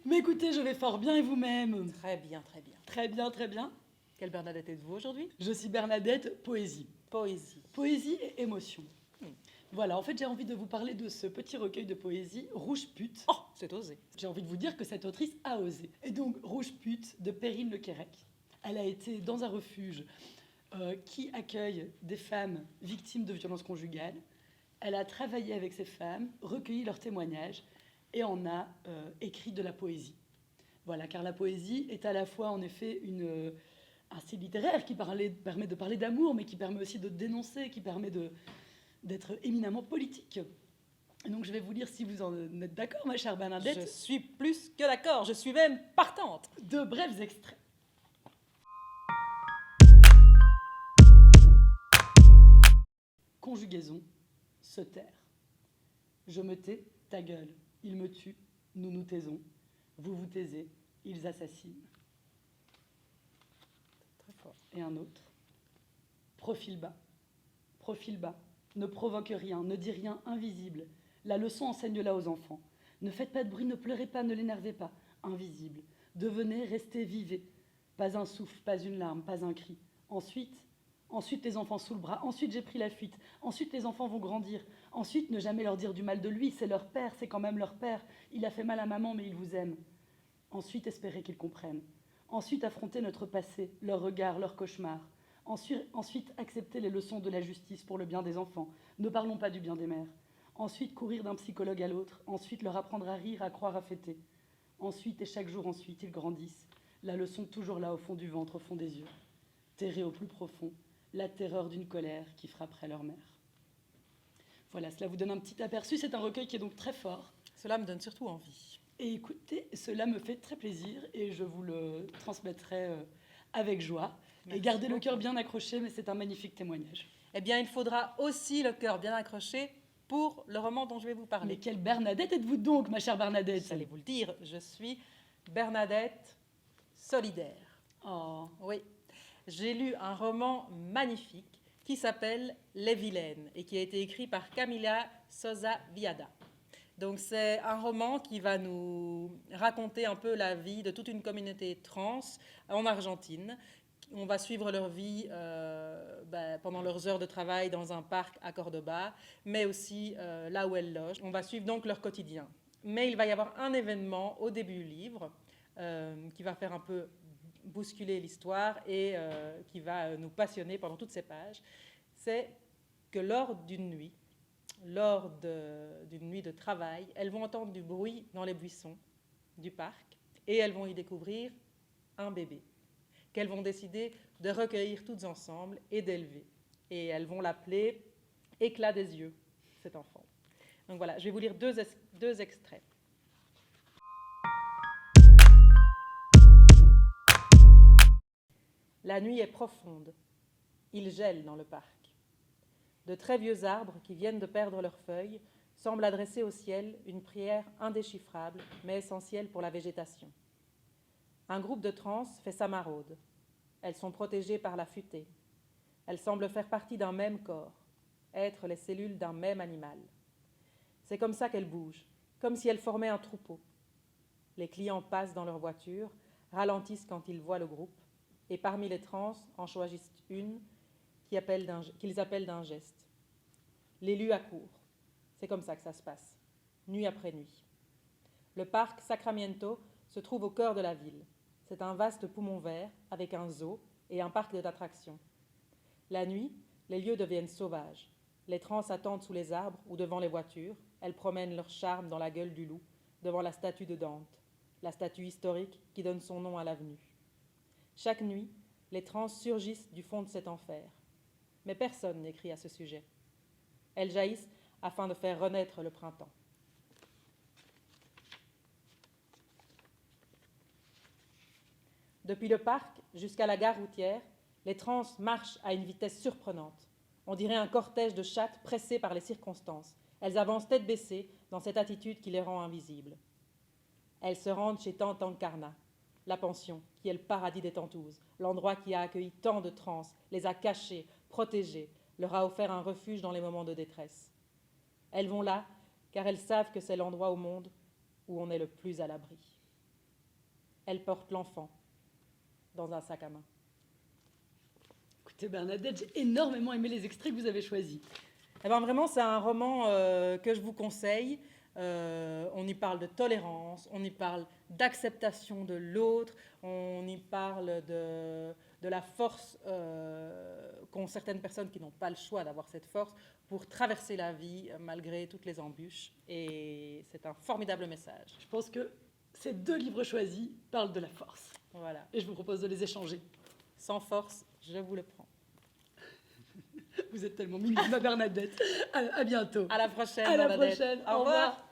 Mais écoutez, je vais fort bien et vous-même? Très bien, très bien. Très bien, très bien. Quelle Bernadette êtes-vous aujourd'hui? Je suis Bernadette, poésie. Poésie. Poésie et émotion. Hmm. Voilà, en fait, j'ai envie de vous parler de ce petit recueil de poésie, Rouge Pute. Oh, c'est osé. J'ai envie de vous dire que cette autrice a osé. Et donc, Rouge Pute de Perrine Le Quérec. Elle a été dans un refuge qui accueille des femmes victimes de violences conjugales. Elle a travaillé avec ces femmes, recueilli leurs témoignages et en a écrit de la poésie. Voilà, car la poésie est à la fois en effet un style littéraire qui permet de parler d'amour, mais qui permet aussi de dénoncer, qui permet d'être éminemment politique. Et donc je vais vous lire, si vous en êtes d'accord, ma chère Bernadette. Je suis plus que d'accord, je suis même partante. De brefs extraits. Conjugaison, se taire. Je me tais, ta gueule. Ils me tuent, nous nous taisons. Vous vous taisez, ils assassinent. Très fort. Et un autre. Profil bas. Profil bas. Ne provoque rien, ne dis rien invisible. La leçon, enseigne-la aux enfants. Ne faites pas de bruit, ne pleurez pas, ne l'énervez pas. Invisible. Devenez, restez, vivez. Pas un souffle, pas une larme, pas un cri. Ensuite les enfants sous le bras. Ensuite, j'ai pris la fuite. Ensuite, les enfants vont grandir. Ensuite, ne jamais leur dire du mal de lui. C'est leur père, c'est quand même leur père. Il a fait mal à maman, mais il vous aime. Ensuite, espérez qu'ils comprennent. Ensuite, affronter notre passé, leur regard, leurs cauchemars. Ensuite, accepter les leçons de la justice pour le bien des enfants. Ne parlons pas du bien des mères. Ensuite, courir d'un psychologue à l'autre. Ensuite, leur apprendre à rire, à croire, à fêter. Ensuite, et chaque jour ensuite, ils grandissent. La leçon toujours là, au fond du ventre, au fond des yeux. Terrés au plus profond, la terreur d'une colère qui frapperait leur mère. Voilà, cela vous donne un petit aperçu. C'est un recueil qui est donc très fort. Cela me donne surtout envie. Et écoutez, cela me fait très plaisir et je vous le transmettrai avec joie. Merci et gardez beaucoup. le cœur bien accroché, mais c'est un magnifique témoignage. Eh bien, il faudra aussi le cœur bien accroché pour le roman dont je vais vous parler. Mais quelle Bernadette êtes-vous donc, ma chère Bernadette? J'allais vous le dire, je suis Bernadette solidaire. Oh. Oui, j'ai lu un roman magnifique qui s'appelle Les Vilaines et qui a été écrit par Camila Sosa Viada. Donc c'est un roman qui va nous raconter un peu la vie de toute une communauté trans en Argentine. On va suivre leur vie pendant leurs heures de travail dans un parc à Cordoba, mais aussi là où elles logent. On va suivre donc leur quotidien. Mais il va y avoir un événement au début du livre qui va faire un peu bousculer l'histoire et qui va nous passionner pendant toutes ces pages. C'est que lors d'une nuit de travail, elles vont entendre du bruit dans les buissons du parc et elles vont y découvrir un bébé qu'elles vont décider de recueillir toutes ensemble et d'élever. Et elles vont l'appeler Éclat des yeux, cet enfant. Donc voilà, je vais vous lire deux extraits. La nuit est profonde. Il gèle dans le parc. De très vieux arbres qui viennent de perdre leurs feuilles semblent adresser au ciel une prière indéchiffrable mais essentielle pour la végétation. Un groupe de trans fait sa maraude. Elles sont protégées par la futaie. Elles semblent faire partie d'un même corps, être les cellules d'un même animal. C'est comme ça qu'elles bougent, comme si elles formaient un troupeau. Les clients passent dans leur voiture, ralentissent quand ils voient le groupe, et parmi les trans en choisissent une qu'ils appellent d'un geste. L'élu accourt. C'est comme ça que ça se passe, nuit après nuit. Le parc Sacramento se trouve au cœur de la ville. C'est un vaste poumon vert avec un zoo et un parc d'attractions. La nuit, les lieux deviennent sauvages. Les trans attendent sous les arbres ou devant les voitures. Elles promènent leur charme dans la gueule du loup, devant la statue de Dante, la statue historique qui donne son nom à l'avenue. Chaque nuit, les trans surgissent du fond de cet enfer. Mais personne n'écrit à ce sujet. Elles jaillissent afin de faire renaître le printemps. Depuis le parc jusqu'à la gare routière, les trans marchent à une vitesse surprenante. On dirait un cortège de chattes pressées par les circonstances. Elles avancent tête baissée dans cette attitude qui les rend invisibles. Elles se rendent chez Tante Encarna, la pension, qui est le paradis des Tantouses, l'endroit qui a accueilli tant de trans, les a cachées, protégées, leur a offert un refuge dans les moments de détresse. Elles vont là car elles savent que c'est l'endroit au monde où on est le plus à l'abri. Elle porte l'enfant dans un sac à main. Écoutez Bernadette, j'ai énormément aimé les extraits que vous avez choisis. Eh ben, vraiment, c'est un roman que je vous conseille. On y parle de tolérance, on y parle d'acceptation de l'autre, on y parle de la force qu'ont certaines personnes qui n'ont pas le choix d'avoir cette force pour traverser la vie malgré toutes les embûches. Et c'est un formidable message. Je pense que ces 2 livres choisis parlent de la force. Voilà. Et je vous propose de les échanger. Sans force, je vous le prends. Vous êtes tellement mignonne, ma Bernadette. À bientôt. À la prochaine. À la Bernadette. prochaine. Au revoir.